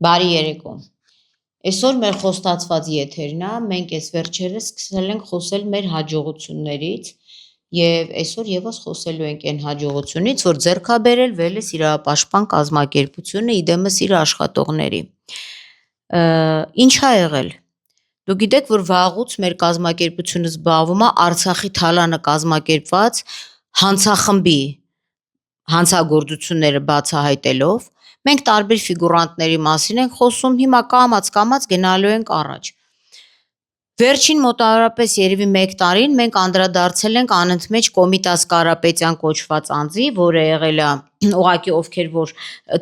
Բարի երեկո։ Այսօր մեր խոստացված եթերն է, մենք այս վերջերս սկսել ենք խոսել մեր հաջողություններից եւ այսօր եւս խոսելու ենք այն հաջողությունից, որ ձեռք է բերել Վելես իրավապաշտպան կազմակերպությունը իդեմս իր աշխատողների։ Ինչ ա եղել։ Դուք գիտեք, որ վաղուց մեր կազմակերպությունը զբաղվում է Արցախի թալանը կազմակերպված հանցախմբի հանցագործությունները բացահայտելով։ Մենք տարբեր ֆիգուրանտների մասին ենք խոսում, հիմա կամաց գնալու ենք առաջ։ Վերջին մոտավորապես երևի 1 տարին մենք անդրադարձել ենք անընդմեջ Կոմիտաս Կարապետյան կոչված անձի, որը եղել է ուղղակի ովքեր որ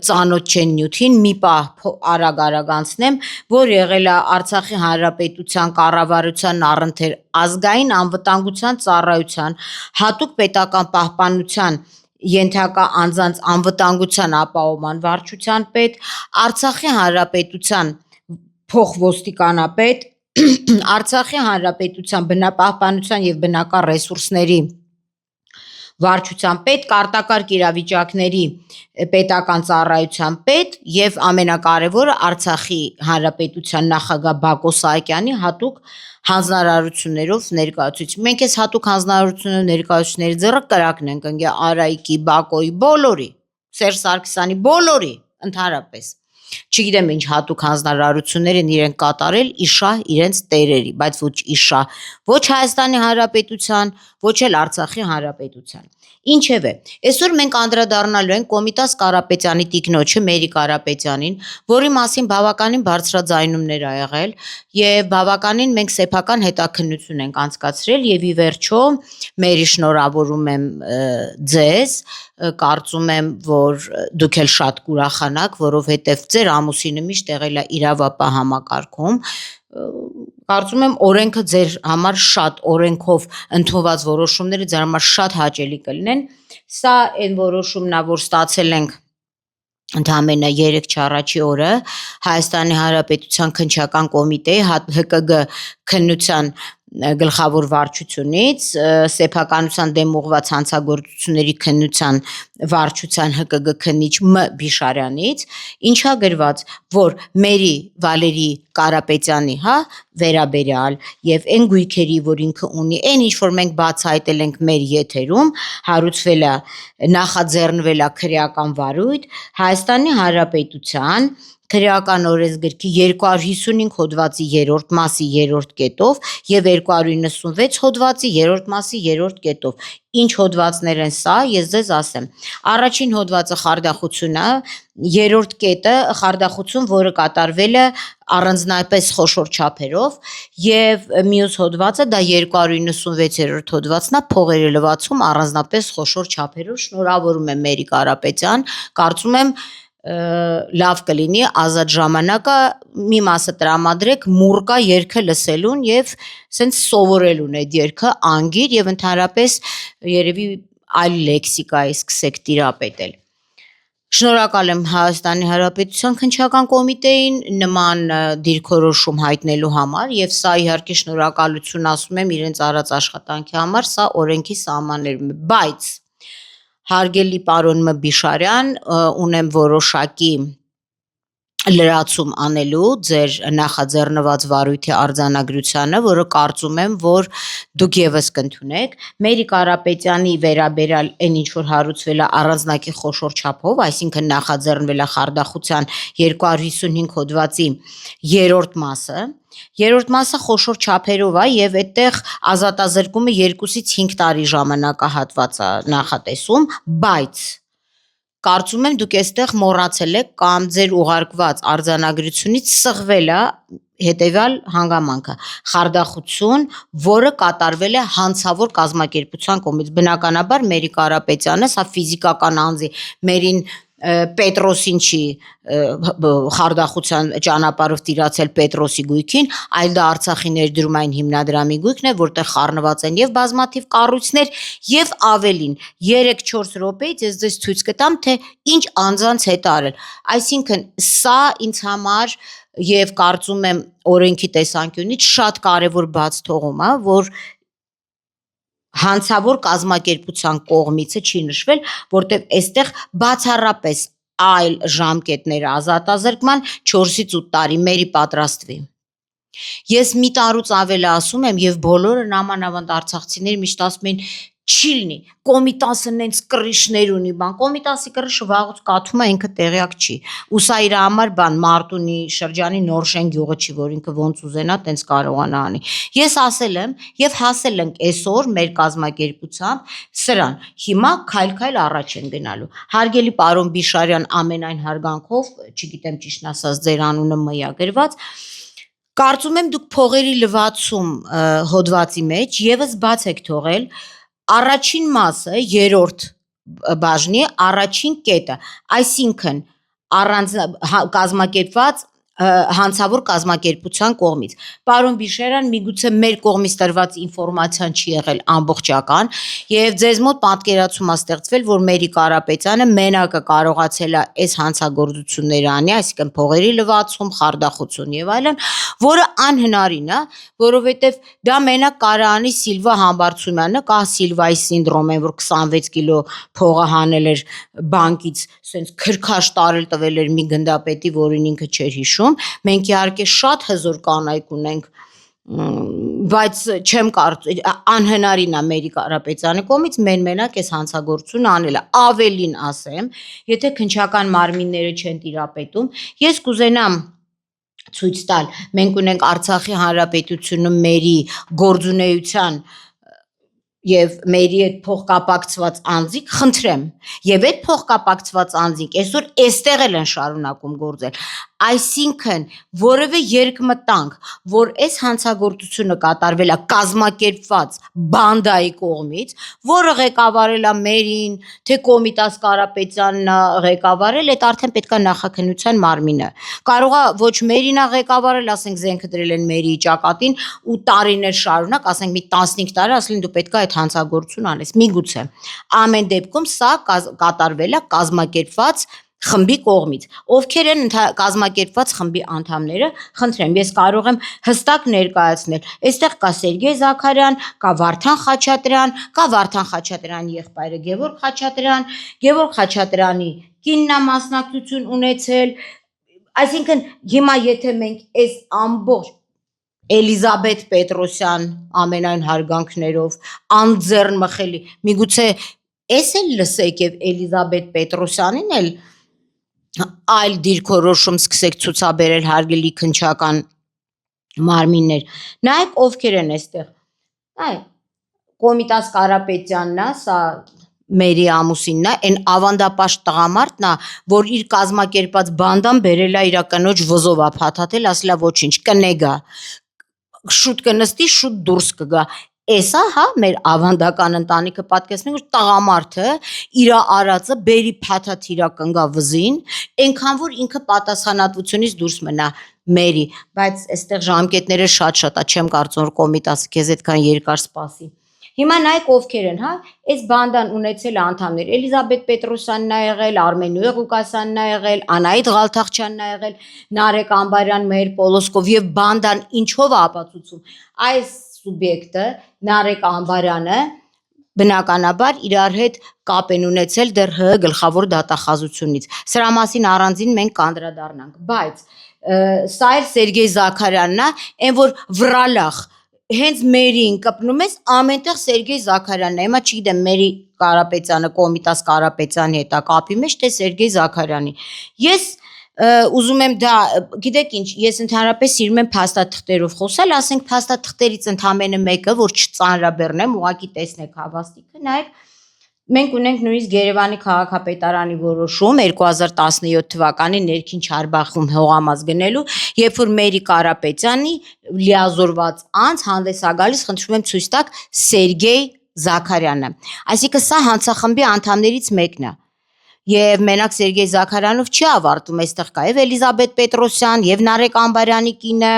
ծանոթ չեն նյութին, մի պահ արագ անցնեմ, որ եղել է Արցախի Հանրապետության կառավարության առընթեր ազգային անվտանգության ծառայության հատուկ պետական պահպանության ենթակա անձանց անվտանգության ապահովման վարչության պետ, Արցախի Հանրապետության փոխոստիկանապետ, Արցախի Հանրապետության բնապահպանության եւ բնական ռեսուրսների վարչության պետ, կարտակարգ իրավիճակների պետական ծառայության պետ եւ ամենակարևորը Արցախի Հանրապետության նախագահ Բակո Սահակյանի հատուկ հանձնարարություններով ներկայացուցիչ։ Մենք այս հատուկ հանձնարարություններով ներկայացուցիչների ձեռը կրակն ենք ընկել Արայիկի, Բակոյի, բոլորի, Սերժ Սարգսյանի բոլորի ընդհանրապես։ Չգիտեմ ինչ հատուկ հանձնարարություններ են իրենք կատարել իշահ իրենց տերերի, բայց ոչ իշահ ոչ Հայաստանի Հանրապետության, ոչ էլ Արցախի Հանրապետության։ Ինչևէ, այսօր մենք անդրադառնալու ենք Կոմիտաս Կարապետյանի տիկնոջը Մերի Կարապետյանին, որի մասին բավականին բարձրաձայնումներ ա եղել եւ բավականին մենք սեփական հետաքննություն ենք անցկացրել եւ ի վերջո Մերի շնորհավորում եմ ձեզ, կարծում եմ, որ դուք էլ շատ կուրախանաք, որովհետեւ ձեր ամուսինը միշտ եղել է իրավապահ համակարգում, կարծում եմ օրենքը ձեր համար շատ օրենքով ընդունված որոշումները ձեր համար շատ հաճելի կլինեն։ Սա այն որոշումն է, որ ստացել ենք ընդամենը 3 չառաջի օրը Հայաստանի Հանրապետության քննչական կոմիտեի ՀԿԳ քննության գլխավոր վարչությունից, սեփականության դեմ ուղղված հանցագործությունների քննության վարչության ՀԿԳ քննիչ Մ Բիշարյանից, ինչա գրված, որ Մերի Վալերի Կարապետյանի, վերաբերյալ եւ այն գույքերի, որ ինքը ունի, այն ինչ որ մենք բացահայտել ենք մեր եթերում, հարուցվել է, նախաձեռնվել է քրեական վարույթ Հայաստանի Հանրապետության Քրեական օրենսգրքի 255 հոդվածի 3-րդ մասի 3-րդ կետով եւ 296 հոդվածի 3-րդ մասի 3-րդ կետով։ Ինչ հոդվածներ են սա, ես ձեզ ասեմ։ Առաջին հոդվածը խարդախությունը, 3-րդ կետը խարդախություն, որը կատարվել է առանձնապես խոշոր չափերով եւ մյուս հոդվածը դա 296-րդ հոդվածն է փողերի լվացում առանձնապես խոշոր չափերով։ Շնորհավորում եմ Մերի Կարապետյան, կարծում եմ լավ կլինի ազատ ժամանակը մի մասը տրամադրեք մուրկա երգը լսելուն եւ սենց սովորելուն այդ երգը անգիր եւ ընդհանրապես երևի այլ լեքսիկայի սկսեք տիրապետել։ Շնորհակալ եմ Հայաստանի Հանրապետության քննչական կոմիտեին նման դիրքորոշում հայտնելու համար եւ սա իհարկե շնորհակալություն ասում եմ իրենց արած աշխատանքի համար, սա օրենքի սահմաններում է, բայց հարգելի պարոն Մ Բիշարյան, ունեմ որոշակի լրացում անելու ձեր նախաձեռնված վարույթի արձանագրությանը, որը կարծում եմ, որ դուք եւս կընդունեք։ Մերի Կարապետյանի վերաբերյալ այն ինչ որ հարուցվել է առանձնակի խոշոր չափով, այսինքն նախաձեռնվել է խարդախության 255 հոդվածի 3-րդ մասը, 3-րդ մասը խոշոր չափերով է եւ այդտեղ ազատազրկումը 2-ից 5 տարի ժամանակահատված է նախատեսում, բայց կարծում եմ դուք այստեղ մոռացել եք կամ ձեր ուղարկված արձանագրությունից սղվել է հետևյալ հանգամանքը՝ խարդախություն, որը կատարվել է հանցավոր կազմակերպության կողմից։ Բնականաբար Մերի Կարապետյանը, սա ֆիզիկական անձի, Մերին Պետրոսին չի խարդախության ճանապարհով տիրացել Պետրոսի գույքին, այլ դա Արցախի ներդրումային հիմնադրամի գույքն է, որտեղ խառնված են եւ բազմաթիվ կառույցներ եւ ավելին 3-4 րոպեից ես ձեզ ցույց կտամ, թե ինչ անձանց հետ արել։ Այսինքն սա ինձ համար եւ կարծում եմ օրենքի տեսանկյունից շատ կարեւոր բաց թողում է, որ հանցավոր կազմակերպության կողմիցը չի նշվել, որտեղ այստեղ բացառապես այլ ժամկետներ ազատազրկման 4-ից 8 տարի մերի պատրաստվի։ Ես մի տարուց ավել ասում եմ եւ բոլորը նամանավանդ արցախցիներ միշտ ասում են չի լինի, կոմիտասը նենց կռիշներ ունի բան, կոմիտասի կռիշը վաղուց կաթում է ինքը տեղյակ չի, ու սա իր համար բան Մարտունի շրջանի Նորշեն գյուղը չի, որ ինքը ոնց ուզենա տենց կարողանա անի։ Ես ասել եմ եւ հասել ենք այսօր մեր կազմակերպությամբ սրան, հիմա քայլ-քայլ առաջ են գնալու։ Հարգելի պարոն Բիշարյան, ամենայն հարգանքով, չգիտեմ ճիշտն ասած ձեր անունը մյա գրված, կարծում եմ դուք փողերի լվացում հոդվածի մեջ եւս բաց եք թողել առաջին մասը, երրորդ բաժնի առաջին կետը, այսինքն առանց կազմակերպված հանցավոր կազմակերպության կողմից։ Պարոն Բիշարյան, միգուցե մեր կողմից տրված ինֆորմացիան չի եղել ամբողջական եւ ձեզ մոտ պատկերացում է ստեղծվել, որ Մերի Կարապետյանը մենակը կարողացել է այս հանցագործությունները անի, այսինքն փողերի լվացում, խարդախություն եւ այլն, որը անհնարին է, որովհետեւ դա մենակ կարա անի Սիլվա Համբարձումյանը, կա Սիլվայի սինդրոմը, որ 26 կիլո փողը հանել էր բանկից, սենց քրքաշ տարել տվել էր մի գնդապետի, որին ինքը չէր հիշում։ Մենք իհարկե շատ հզոր կանայք ունենք, բայց չեմ կարծում անհնարին է Մերի Կարապետյանի կողմից մենակ այս հանցագործությունը անելը։ Ավելին ասեմ, եթե քննչական մարմինները չեն տիրապետում, ես կուզենամ ցույց տալ, մենք ունենք Արցախի Հանրապետությունում Մերի գործունեության եւ Մերի հետ փոխկապակցված անձիկ, խնդրեմ, եւ այդ փոխկապակցված անձիկ այսօր այստեղ են շարունակում գործել, այսինքն որևէ երկմտանք, որ այս հանցագործությունը կատարվել է կազմակերպված բանդայի կողմից, որը ղեկավարել է Մերին, թե Կոմիտաս Կարապետյանն է ղեկավարել, այդ արդեն պետք է նախաքննության մարմինը։ Կարող է ոչ Մերին է ղեկավարել, ասենք զենքը դրել են Մերիի ճակատին ու տարիներ շարունակ, ասենք մի 15 տարի, ասել են դու պետք է այդ հանցագործություն անես։ Միգուցե։ Ամեն դեպքում սա կատարվել է կազմակերպված խմբի կողմից։ Ովքեր են կազմակերպված խմբի անդամները, խնդրեմ, ես կարող եմ հստակ ներկայացնել։ Այստեղ կա Սերգեյ Զաքարյան, կա Վարդան Խաչատրյան, կա Վարդան Խաչատրյանի եղբայրը Գևորգ Խաչատրյան, Գևորգ Խաչատրյանի կինն է մասնակցություն ունեցել։ Այսինքն հիմա եթե մենք այս ամբողջ Էլիզաբեթ Պետրոսյան ամենայն հարգանքներով անձեռն մխելի, միգուցե էս էլ լսեք եւ Էլիզաբեթ Պետրոսյանին էլ այլ դիրքորոշում սկսեք ցուցաբերել հարգելի քննչական մարմիններ։ Նայեք ովքեր են այստեղ։ Այ Կոմիտաս Կարապետյանն է, սա Մերի ամուսինն է, այն ավանդապաշտ տղամարդն է, որ իր կազմակերպած բանդան բերել է իր կնոջ վզով է փաթաթել, ասել է ոչինչ, կնեգա, շուտ կնստի, շուտ դուրս կգա։ Էսա հա մեր ավանդական ընտանիքը պատկերացնում որ տղամարդը իր արածը բերի փաթաթ իրա կնգա վզին, այնքան որ ինքը պատասխանատվությունից դուրս մնա Մերի, բայց այստեղ ժամկետները շատ-շատ է, չեմ կարծում որ Կոմիտասը քեզ այդքան երկար սպասի։ Հիմա նայեք ովքեր են, հա, այս բանդան ունեցել անդամներ, Էլիզաբեթ Պետրոսյանն է եղել, Արմենուհի Ղուկասյանն է եղել, Անահիտ Ղալթախչյանն է եղել, Նարեկ Ամբարյան, Մեհեր Պոլոսկով եւ բանդան ինչով է ապացուցում։ Այս սուբյեկտը Նարեկ Ամբարյանը բնականաբար իրար հետ կապ են ունեցել դեռ ՀՀ գլխավոր դատախազությունից։ Սրա մասին առանձին մենք կանդրադառնանք, բայց սա էր Սերգեյ Զաքարյանն է, այն որ վրալախ հենց Մերին կպնում ես, ամենտեղ Սերգեյ Զաքարյանն է, հիմա չգիտեմ Մերի Կարապետյանը, Կոմիտաս Կարապետյանի հետ է կապի մեջ, թե Սերգեյ Զաքարյանի։ Ես ուզում եմ դա, գիտեք ինչ, ես ընդհանրապես սիրում եմ փաստաթղթերով խոսալ, ասենք փաստաթղթերից ընդամենը մեկը, որ չծանրաբեռնեմ, ուղղակի տեսնեք հավաստիքը, նայեք, մենք ունենք նույնիսկ Երևանի քաղաքապետարանի որոշում 2017 թվականի ներքին Չարբախում հողամաս գնելու, երբ որ Մերի Կարապետյանի լիազորված անձ հանդես է գալիս, խնդրում եմ ցույց տաք Սերգեյ Զաքարյանը։ Այսինքն սա հանցախմբի անդամներից մեկն է։ Եվ մենակ Սերգեյ Զաքարյանով չի ավարտում, այստեղ կա եւ Էլիզաբեթ Պետրոսյան, եւ Նարեկ Ամբարյանի կինը,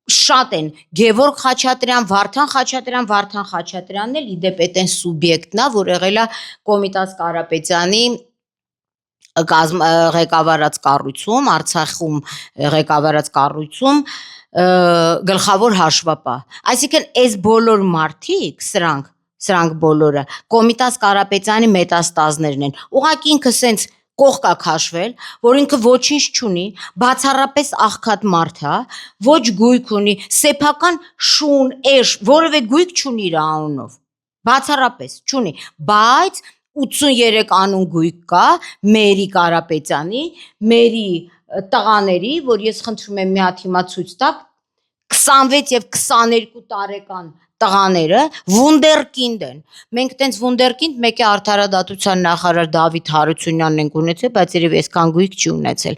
շատ են, Գևորգ Խաչատրյան, Վարդան Խաչատրյանն էլ իդեպ այդեն սուբյեկտն է, որ եղել է Կոմիտաս Կարապետյանի ղեկավարած կառույցում, Արցախում ղեկավարած կառույցում գլխավոր հաշվապահ։ Այսինքն այս բոլոր մարդիկ, սրանք բոլորը Կոմիտաս Կարապետյանի մետաստազներն են։ Ուղղակի ինքը սենց կողքա քաշվել, որ ինքը ոչինչ չունի, բացառապես աղքատ մարդ է, ոչ գույք ունի, սեփական շուն, էշ, որևէ գույք չունի իր անունով։ Բացառապես չունի, բայց 83 անուն գույք կա Մերի Կարապետյանի, Մերի տղաների, որ ես խնդրում եմ մի հատ հիմա ցույց տաք, 26 եւ 22 տարեկան տղաները վունդերկինդ են։ Մենք տենց վունդերկինդ մեկի արդարադատության նախարար Դավիթ Հարությունյանն ենք ունեցել, բայց երևի այսքան գույք չի ունեցել,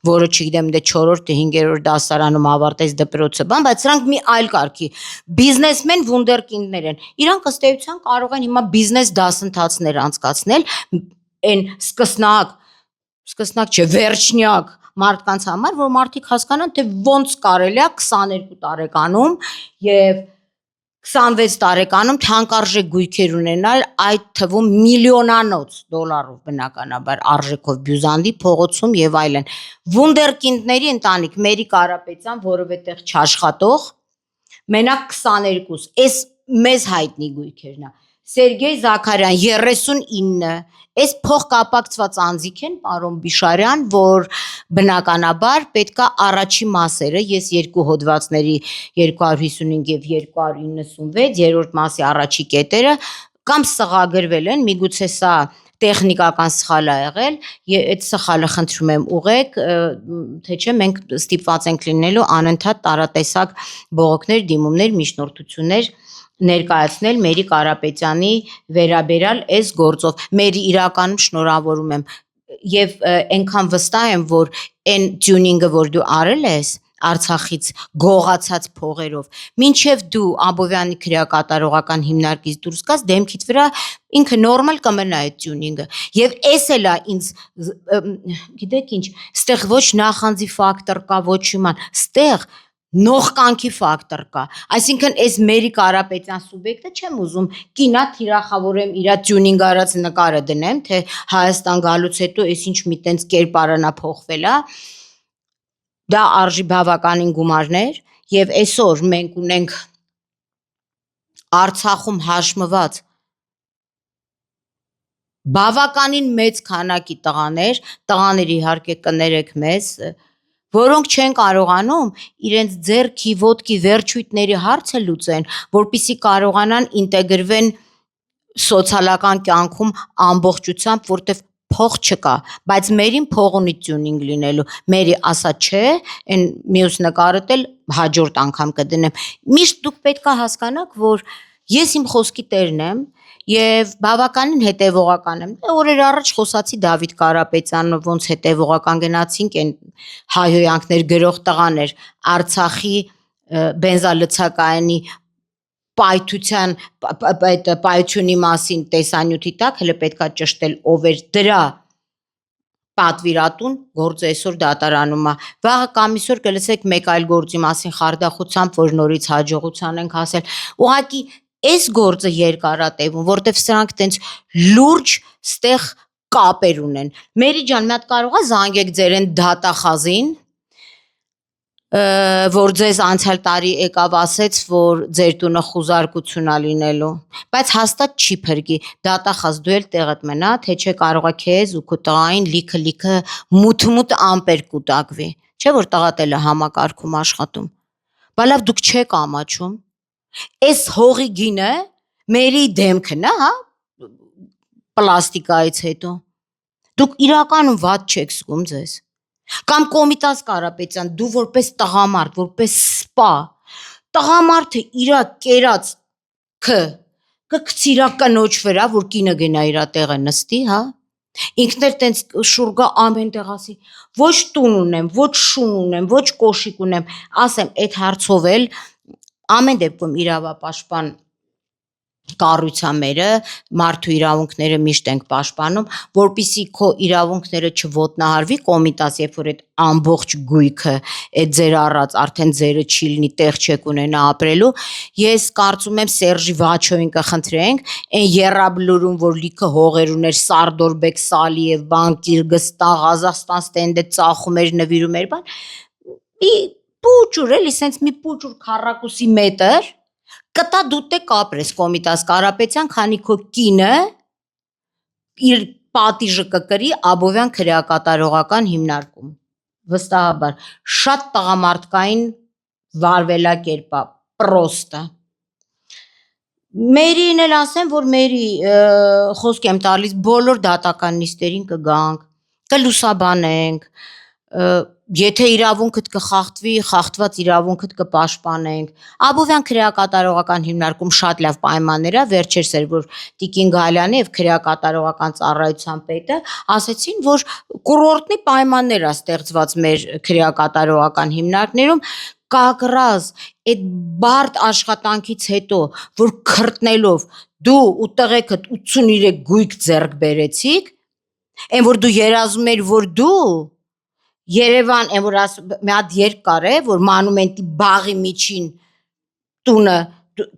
որը չգիտեմ դե 4-րդ, 5-րդ դասարանում ավարտեց դպրոցը, բայց սրանք մի այլ կարգի բիզնեսմեն վունդերկինդներ են։ Իրանք ըստ էության կարող են հիմա բիզնես դասընթացներ անցկացնել, այն սկսնակ չէ, վերջնյակ մարդկանց համար, որ մարդիկ հասկանան, թե ոնց կարելի է 22 տարեկանում եւ 26 տարեկանում թանկարժեք գույքեր ունենալ, այդ թվում միլիոնանոց դոլարով բնականաբար արժեքով բյուզանդի փողոցում եւ այլն։ Վունդերկինդների ընտանիք Մերի Կարապետյան, որովե տեղ չաշխատող, մենակ 22, այս մեզ հայտնի գույքերն է։ Սերգեյ Զաքարյան 39, այս փոխկապակցված անձիկ են, պարոն Բիշարյան, որ բնականաբար պետքա առաջի մասերը, ես երկու հոդվածների 255 եւ 296, երրորդ մասի առաջի կետերը կամ սղագրվել են, միգուցե սա տեխնիկական սխալ է եղել, այդ սխալը խնդրում եմ ուղեք, թե չէ մենք ստիպված ենք լինելու անընդհատ տարատեսակ բողոքներ, դիմումներ, միջնորդություններ ներկայացնել Մերի Կարապետյանի վերաբերյալ այս գործով։ Մերի իրականում շնորհավորում եմ եւ այնքան վստահ եմ, որ այն տյունինգը, որ դու արել ես Արցախից գողացած փողերով, մինչև դու Աբովյանի քրեակատարողական հիմնարկից դուրս գաս, դեմքիդ վրա ինքը նորմալ կմնա այդ տյունինգը։ Եվ էս էլ է ինձ, գիտեք ինչ, ստեղ ոչ նախանձի ֆակտոր կա, ոչ իման, ստեղ նողկանքի ֆակտոր կա, այսինքն այս Մերի Կարապետյան սուբյեկտը չեմ ուզում կինա թիրախավորեմ իր տյունինգ արած նկարը դնեմ, թե Հայաստան գալուց հետո այս ինչ մի տենց կերպարանա փոխվել է, դա արժի բավականին գումարներ եւ այսօր մենք ունենք Արցախում հաշմված բավականին մեծ քանակի տղաներ իհարկե կներեք մեզ, որոնք չեն կարողանում իրենց ձեռքի, ոտքի վերջույթների հարցը լուծեն, որպեսզի կարողանան ինտեգրվեն սոցիալական կյանքում ամբողջությամբ, որտեղ փող չկա, բայց Մերին փող ունի տյունինգ լինելու, Մերի ասա չէ, այն մյուս նկարդ էլ հաջորդ անգամ կդնեմ։ Միշտ դուք պետք է հասկանաք, որ ես իմ խոսքի տերն եմ եւ բավականին հետեւողական եմ։ Օրեր առաջ խոսացի Դավիթ Կարապետյանը, ոնց հետեւողական գնացինք, այն հայհոյանքներ գրող տղան էր Արցախի բենզալցակայանի պայթյունի մասին տեսանյութի տակ, հələ պետքա ճշտել ով էր դրա պատվիրատուն, գործը այսօր դատարանում է։ Վաղը կամ այսօր կլսեք մեկ այլ գործի մասին խարդախությամբ, որ նորից հաջողության ենք հասել։ Ուղղակի այս գործը երկարատևում, որտեվ սրանք տենց լուրջ ստեղ կապեր ունեն։ Մերի ջան, մի հատ կարող է զանգեք ձեր են դատախազին, որ ձեզ անցյալ տարի եկավ ասեց, որ ձեր տունը խուզարկություն է լինելու, բայց հաստատ չի փրկի, դատախազ դու էլ տեղդ մնա, թե չէ կարող է քեզ ու քո տղային լիքը մութ ամպեր կուտակվի, չէ որ տղադ էլ է համակարգում աշխատում, բա լավ դուք չեք ամաչում, այս հողի գինը Մերի դեմքն է, հա, պլաստիկայից հետո, դուք իրականում վատ չեք զգում ձեզ, կամ Կոմիտաս Կարապետյան, դու որպես տղամարդ, որպես սպա, տղամարդը իրա կերած կգցի իրա կնոջ վրա, որ կինը գնա իրա տեղը նստի, հա, ինքն էլ տենց շուրգա ամեն տեղ ասի, ոչ տուն ունեմ, ոչ շուն ունեմ, ոչ կոշիկ ունեմ, ասեմ, այդ հարցով էլ ամեն դեպքում իրավապաշտպան կառույցամերը, մարդու իրավունքները միշտ ենք պաշտպանում, որպեսզի քո իրավունքները չոտնահարվի Կոմիտաս, երբ որ այդ ամբողջ գույքը, այդ ձեր առած արդեն ձերը չի լինի, տեղ չեք ունենա ապրելու, ես կարծում եմ Սերժի Վաչոյին կխնդրենք, այն եռաբլուրում, որ լիքը հողեր ուներ, Սարդորբեկ Սալիև, բան Կիրգստան, Ղազախստան ստենդը ծախում էր, նվիրում էր, բան, մի պուճուր էլի, սենց մի պուճուր քառակուսի մետր կտա դու տե կապրես Կոմիտաս Կարապետյան, քանի քո կինը իր պատիժը կկրի Աբովյան քրեակատարողական հիմնարկում։ Վստահաբար շատ տղամարդկային վարվելակերպ է, պրոստը։ Մերին էլ ասեմ, որ մերի խոսք եմ տալիս բոլոր դատական նիստերին կգանք, կլուսաբանենք, եթե իրավունքդ կխախտվի, խախտված իրավունքդ կպաշտպանենք։ Աբովյան քրեակատարողական հիմնարկում շատ լավ պայմաններ է, վերջերս էր որ Տիկին Գալյանը եւ քրեակատարողական ծառայության պետը ասեցին, որ կուրորտնի պայմաններ է ստեղծված մեր քրեակատարողական հիմնարկներում, կակրազ այդ բարդ աշխատանքից հետո, որ քրտնելով դու ու տղեկդ 83 գույք ձեռք բերեցիք, այն որ դու երազում ես, որ դու Երևան, այն որ մի հատ երկ կար է, որ մանումենտի բաղի միջին տունը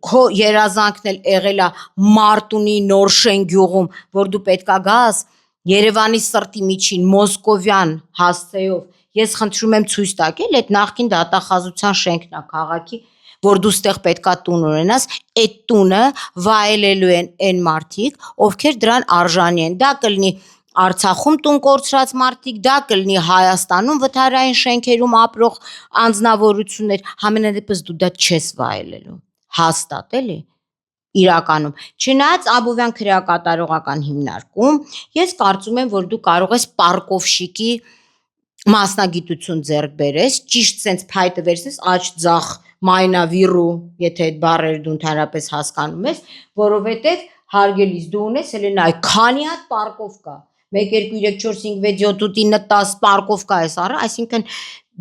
քո երազանքն էլ եղել է Մարտունի Նորշեն գյուղում, որ դու պետքա գաս Երևանի սրտի միջին Մոսկովյան հասցեով, ես խնդրում եմ ցույց տակել այդ նախկին դատախազության շենքն է քաղաքի, որ դու ստեղ պետքա տուն ունենաս, այդ տունը վայելելու են այն մարդիկ, ովքեր դրան արժանի են, դա կլինի Արցախում տուն կորցրած մարդիկ, դա կլինի Հայաստանում վթարային շենքերում ապրող անձնավորություններ, համենայնդեպս դու դա չես վայելելու, հաստատ էլի, իրականում, չնայած Աբովյան քրեակատարողական հիմնարկում, ես կարծում եմ, որ դու կարող ես պարկովշիկի մասնագիտություն ձեռք բերես, ճիշտ սենց փայտը վերցնես, աջ ձախ մայնավիրու, եթե այդ բառերը դու ընդհանրապես հասկանում ես, որովհետև հարգելիս դու ունես Հելենա, քանի հատ պարկովկա 1 2 3 4 5 6 7 8 9 10 պարկովկա ես առա, այսինքն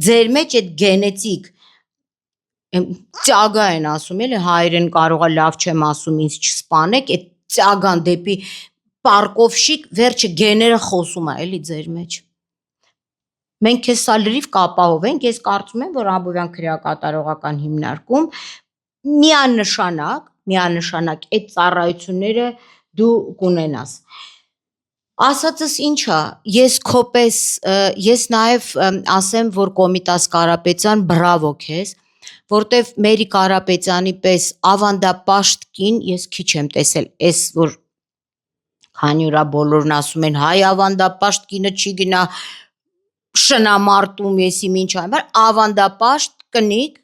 ձեր մեջ այդ գենետիկ ծագա են ասում, էլի հայերեն կարող է լավ չեմ ասում, ինձ չսպանեք, այդ ծագան դեպի պարկովշիկ, վերջը գեները խոսում է, էլի ձեր մեջ։ Մենք քեզ սա լրիվ կապահովենք, ես կարծում եմ, որ Աբովյան քրեակատարողական հիմնարկում միանշանակ այդ ծառայությունները դու կունենաս։ Ասածս ինչ է, ես քոպես, ես նաև ասեմ, որ Կոմիտաս Կարապետյան, բրավո քեզ, որտեվ Մերի Կարապետյանի պես ավանդապաշտ կին ես քիչ եմ տեսել, էս որ քանի ուրա բոլորն ասում են, հայ ավանդապաշտ կինը չի գնա շնամարտում, եսի ինչ այն, բայց ավանդապաշտ կնիկ,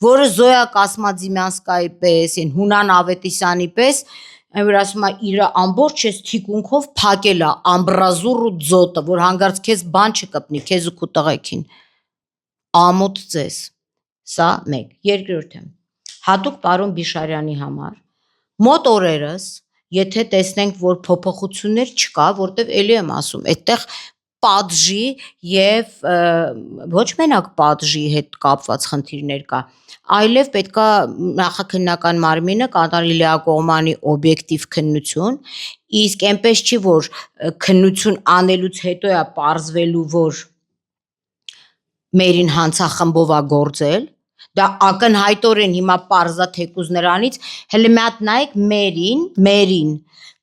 որը Զոյա Կասմաձիմյանսկայի պես, Հունան Ավետիսյանի պես, այն որ ասում է իր ամբողջ ես թիկունքով փակել է ամբրազուր ու ձոտը, որ հանգարց քեզ բան չկպնի, քեզ ու քո տղեկին։ Ամոթ ձեզ։ Սա մեկ։ Երկրորդը, հատուկ պարոն Բիշարյանի համար, մոտ օրերս, եթե տեսնենք, որ փոփոխություններ չկա, որտեվ էլի եմ ասում, այդտեղ պատժի եւ ոչ մենակ պատժի հետ կապված խնդիրներ կա, այլև պետքա նախաքննական մարմինը կատարի լիակողմանի օբյեկտիվ քննություն, իսկ այնպես չի, որ քննություն անելուց հետո է պարզվելու, որ Մերին հանցախմբով է գործել, դա ակնհայտորեն հիմա պարզա թեկուզ նրանից, հələ մի հատ նայեք Մերին,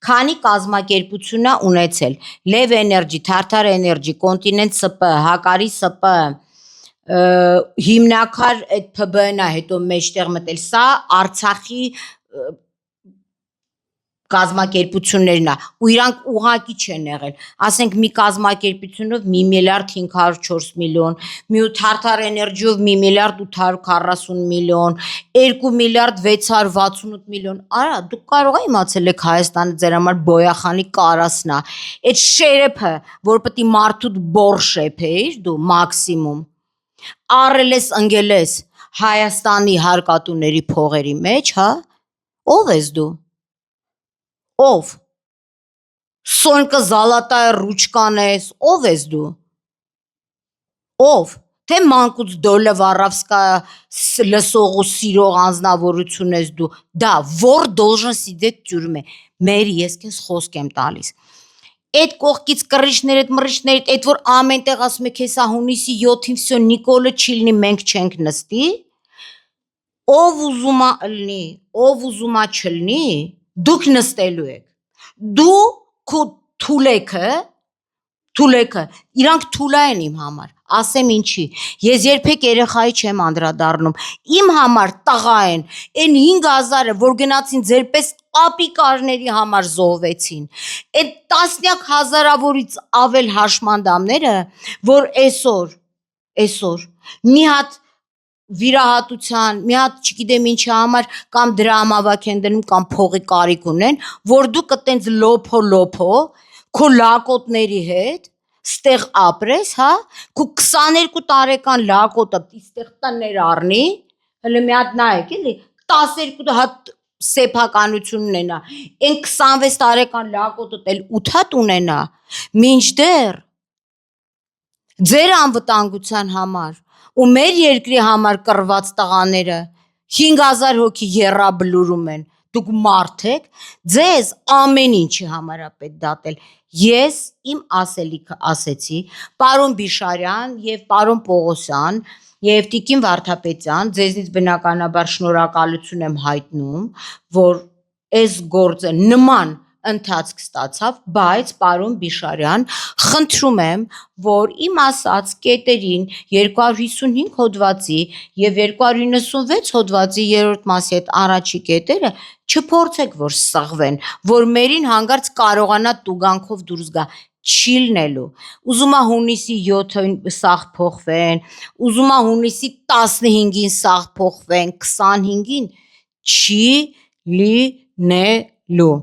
քանի կազմակերպություն է ունեցել, Լև էներգի, Թարթար էներգի, Կոնտինենտ ՍՊ, Հակարի ՍՊ, հիմնակար այդ ՓԲ-ն է հետո մեջտեղ մտել, սա Արցախի կազմակերպություններն է, ու իրանք ուղակի չեն եղել, ասենք մի կազմակերպությունով 1 միլիարդ 504 միլիոն, մի Թարթար էներգիով 1 միլիարդ 840 միլիոն, 2 միլիարդ 668 միլիոն, արա դուք կարող եք իմացել եք Հայաստանը ձեր համար բոյախանի կարասն է, այդ շերեփը, որ պետք է մարդուդ բոր շեփեիր դու մաքսիմում, առել ես ընկել ես Հայաստանի հարկատուների փողերի մեջ, հա, ով ես դու, ով, Սոնկա Զալատայա ռուչկան ես, ով ես դու, ով, թե մանկուց Դոլը Վարավսկայա լսող ու սիրող անձնավորություն ես դու, դա, որ должен сидеть в тюрьме, Մերի, ես քեզ խոսք եմ տալիս, այդ կողքից կռիչներդ, այդ որ ամեն տեղ ասում եք հեսա հունիսի 7-ին վсё Նիկոլը չի լինի, մենք չենք նստի, ով ուզում է լինի, ով ուզում է չլինի, դուք նստելու եք, դու քո թուլեքը, իրանք թուլա են իմ համար, ասեմ ինչի, ես երբեք երեխայի չեմ անդրադառնում, իմ համար տղա են, այն 5000-ը, որ գնացին ձեր պես ապիկարների համար զոհվեցին։ Այդ տասնյակ հազարավորից ավել հաշմանդամները, որ այսօր մի հատ վիրահատության, մի հատ չգիտեմ ինչի համար կամ դրամավակ են դնում կամ փողի կարիք ունեն, որ դու կտենց լոփո քո լակոտների հետ ստեղ ապրես, հա, քո 22 տարեկան լակոտը ստեղ տներ առնի, հələ մի հատ նայեք, էլի 12 հատ սեփականություն ունենա, այն 26 տարեկան լակոտը էլ 8 հատ ունենա, մինչդեռ ձեր անվտանգության համար ու մեր երկրի համար կռված տղաները 5000 հոգի եռաբլուրում են, դուք մարդ եք, ձեզ ամեն ինչի համար է պետք դատել։ Ես իմ ասելիքը ասեցի, պարոն Բիշարյան եւ պարոն Պողոսյան եւ Տիկին Վարդապետյան, ձեզնից բնականաբար շնորհակալություն եմ հայտնում, որ այս գործը նման ընթացք ստացավ, բայց պարոն Բիշարյան, խնդրում եմ, որ իմ ասած կետերին 255 հոդվածի եւ 296 հոդվածի 3-րդ մասի այդ առաջի կետերը չփորձեք որ սղվեն, որ մերին հանգարց կարողանա տուգանքով դուրս գա, չի լինելու։ Ուզում է հունիսի 7-ին սաղ փոխվեն, ուզում է հունիսի 15-ին սաղ փոխվեն, 25-ին չի լինելու։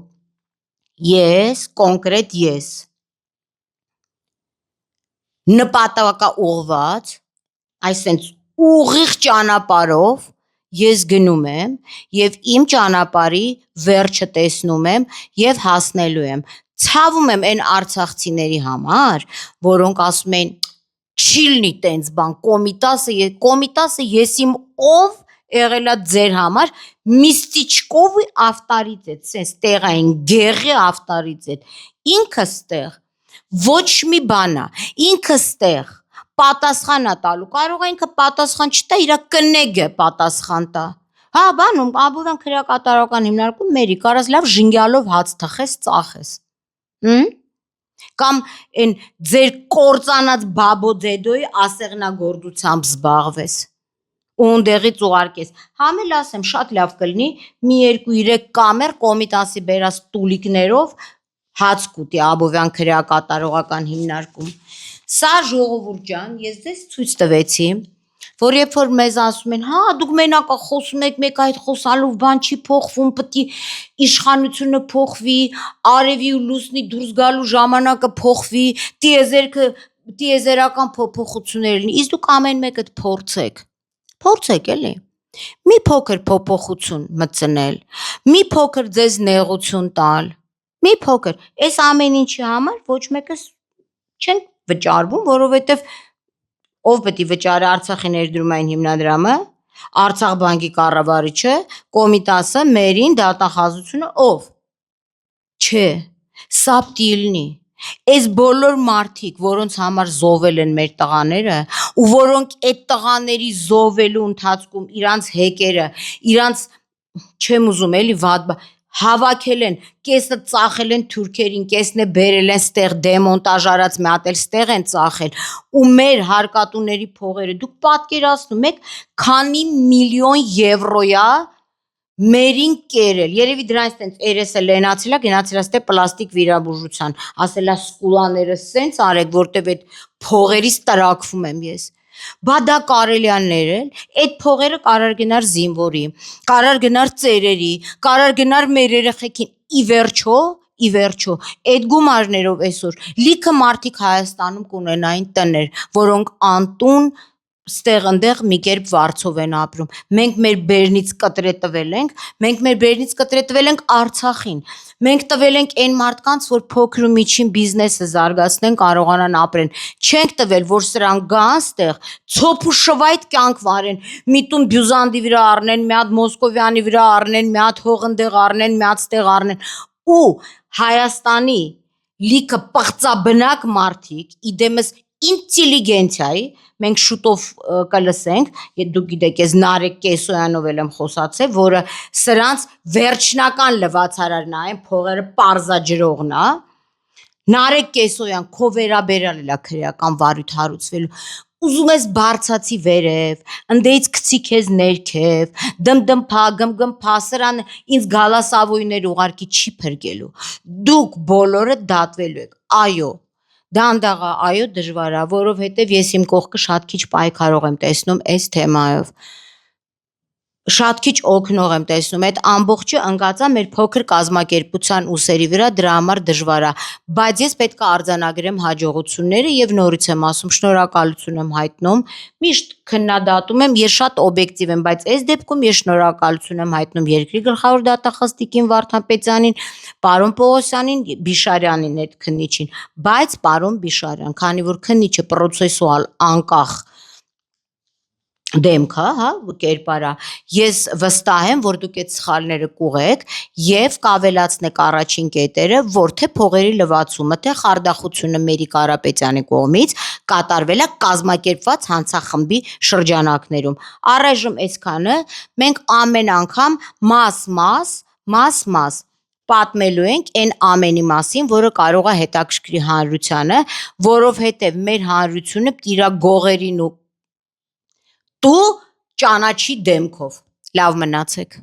Ես, կոնկրետ ես, նպատակաուղղված, այսինքն ուղիղ ճանապարհով ես գնում եմ եւ իմ ճանապարհի վերջը տեսնում եմ եւ հասնելու եմ։ Ցավում եմ այն արցախցիների համար, որոնք ասում են չի լինի տենց բան, կոմիտասը ես իմ ով եղելա ձեր համար միստիչկով ավտարիզետ, sense տեղային գեղի ավտարիզետ, ինքը ստեղ ոչ մի բան է, ինքը ստեղ պատասխան է տալու, կարող է ինքը պատասխան չտա, իրա կնեգը պատասխան տա։ Հա, բանում Աբովյան քրեակատարական հիմնարկում մերի կարաս լավ ժինգյալով հաց թխես, ծախես։ Կամ այն ձեր կործանած բաբոդեդոյի ասեղնագործությամբ զբաղվես։ Ունդեղից ուղարկես։ Համել ասեմ, շատ լավ կլինի մի 2-3 կամեր կոմիտասի բերած տուլիկներով հաց կուտի Աբովյան քրեակատարողական հիմնարկում։ Սա ժողովուրդ ջան, ես ձեզ ցույց տվեցի, որ երբ որ մեզ ասում են, հա, դուք մենակա խոսում եք, մեկ այդ խոսալով բան չի փոխվում, պետք է իշխանությունը փոխվի, արևի ու լուսնի դուրս գալու ժամանակը փոխվի, տիեզերական փոփոխություններ լինի, իսկ դուք ամեն մեկը փորձեք էլի։ Մի փոքր փոփոխություն մտցնել, մի փոքր ձեզ նեղություն տալ, մի փոքր, այս ամեն ինչի համար ոչ մեկս չենք վճարվում, որովհետև ով պետք է վճարի Արցախի ներդրումային հիմնադրամը, Արցախ բանկի կառավարիչը, Կոմիտասը, մերին, դատախազությունը, ով։ Չէ, սա պիտի լինի։ Այս բոլոր մարդիկ, որոնց համար զոհվել են մեր տղաները, ու որոնք այդ տղաների զոհվելու ընթացքում իրանց հեկերը, իրանց չեմ ուզում էլի վատ հավաքել են, կեսը ծախել են թուրքերին, կեսն է բերել են ստեղ դեմոնտաժ արած մի հատ էլ ստեղ են ծախել ու մեր հարկատուների փողերը դուք պատկերացնում եք քանի միլիոն եվրոյա մերին կերել, երևի դրանից տենց երեսը լենացել է, գնացել է ստե պլաստիկ վիրաբուժության, ասել է սկուլաները սենց արեք, որտեվ այդ փողերից տրակվում եմ ես։ Բա դա կարելի է ներել, այդ փողերը կարար գնար զինվորի, կարար գնար ծերերի, կարար գնար մեր երեխեքին, ի վերջո, այդ գումարներով այսօր լիքը մարդիկ Հայաստանում կունենային տներ, որոնք անտուն ստեղ ընդեղ մի կերպ վարձով են ապրում։ Մենք մեր բերնից կտրե տվել ենք Արցախին։ Մենք տվել ենք այն մարդկանց, որ փոքր ու միջին բիզնեսը զարգացնեն, կարողանան ապրեն։ Չենք տվել, որ սրանք գան ստեղ, ցոփ ու շվայտ կյանք վարեն, միտում Բյուզանդի վրա առնեն, մի հատ Մոսկովյանի վրա առնեն, մի հատ հողնդեղ առնեն, մի հատ ստեղ առնեն։ Ու Հայաստանի լիքը պղծաբնակ մարդիկ, իդեմս ինտելիգենցիայի, մենք շուտով կլսենք, դուք գիտեք, ես Նարեկ Կեսոյանով եմ խոսացել, որը սրանց վերջնական լվացարարն է, այն փողերը պարզաջրողն է, Նարեկ Կեսոյան, քո վերաբերյալ էլա քրեական վարույթ հարուցվելու, ուզում ես բարձացի վերև, ընդեից գցի քեզ ներքև, դմդմփա, գմգմփա, սրան ինձ գալասավույներ ուղարկի չի փրկելու։ Դուք բոլորը դատվելու եք։ Այո, դանդաղա, այո, դժվար է, որովհետև ես իմ կողքը շատ քիչ պայքարող եմ տեսնում այս թեմայով։ Շատ քիչ օգնող եմ տեսնում, այդ ամբողջը ընկած է մեր փոքր կազմակերպության ուսերի վրա, դրա համար դժվար է, բայց ես պետք է արձանագրեմ հաջողությունները եւ նորից եմ ասում, շնորհակալություն եմ հայտնում, միշտ քննադատում եմ, ես շատ օբյեկտիվ եմ, բայց այս դեպքում ես շնորհակալություն եմ հայտնում երկրի գլխավոր դատախազ Տիկին Վարդապետյանին, պարոն Պողոսյանին, Բիշարյանին այդ քննիչին, բայց պարոն Բիշարյան, քանի որ քննիչը պրոցեսուալ անկախ դեմք է, հա, կերպար է, ես վստահ եմ, որ դուք այդ սխալները կուղեք եւ կավելացնեք առաջին կետերը, որ թե փողերի լվացումը, թե խարդախությունը Մերի Կարապետյանի կողմից կատարվել է կազմակերպված հանցախմբի շրջանակներում։ Առայժմ այսքանը, մենք ամեն անգամ մաս պատմելու ենք այն ամենի մասին, որը կարող է հետաքրքրի հանրությանը, որովհետև մեր հանրությունը իր գողերին ու ճանաչի դեմքով։ Լավ մնացեք։